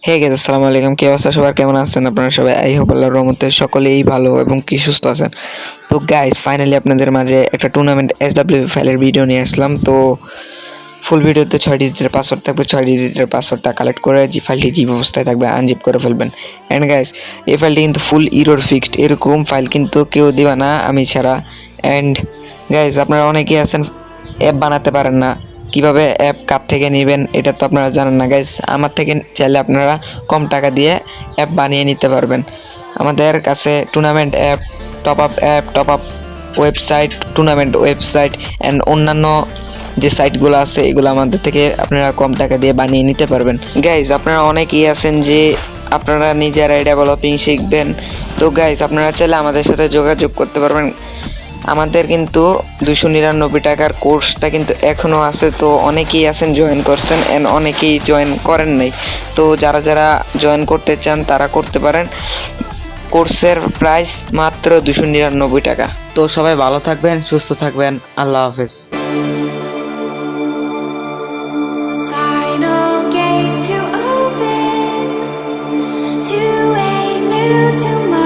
Hey guys, আসসালামু আলাইকুম। কি অবস্থা সবার, কেমন আছেন আপনারা সবাই? আই হোপ আল্লাহর রহমতে সকলেই ভালো এবং কি সুস্থ আছেন। তো গাইস, ফাইনালি আপনাদের মাঝে একটা টুর্নামেন্ট এসডব্লিউ ফাইলের ভিডিও নিয়ে আসলাম। তো ফুল ভিডিওতে 6 ডিজিটের পাসওয়ার্ড থাকবে। 6 ডিজিটের পাসওয়ার্ডটা কালেক্ট করে যে ফাইলটি জিপ অবস্থায় থাকবে আনজিপ করে ফেলবেন। অ্যান্ড গাইস, এই ফাইলটি কিন্তু ফুল ইরর ফিক্সড, এরকম ফাইল কিন্তু কেউ দিবা না আমি ছাড়া। অ্যান্ড গাইস, আপনারা অনেকেই আছেন অ্যাপ বানাতে পারেন না, কিভাবে অ্যাপ কার থেকে নেবেন এটা তো আপনারা জানেন না। গাইস, আমার থেকে চাইলে আপনারা কম টাকা দিয়ে অ্যাপ বানিয়ে নিতে পারবেন। আমাদের কাছে tournament app, top up website, tournament website and অন্যান্য যে সাইটগুলো আছে এগুলো আমাদের থেকে আপনারা কম টাকা দিয়ে বানিয়ে নিতে পারবেন। গাইস, আপনারা অনেকেই আছেন যে আপনারা নিজেরাই ডেভেলপিং শিখবেন। তো গাইস, আপনারা চাইলে আমাদের সাথে যোগাযোগ করতে পারবেন। আমাদের কিন্তু 299 টাকার কোর্সটা কিন্তু এখনও আছে। তো অনেকেই আছেন জয়েন করছেন অ্যান্ড অনেকেই জয়েন করেন নাই। তো যারা যারা জয়েন করতে চান তারা করতে পারেন। কোর্সের প্রাইস মাত্র 299 টাকা। তো সবাই ভালো থাকবেন, সুস্থ থাকবেন। আল্লাহ হাফেজ। Final gates to open to a new tomorrow.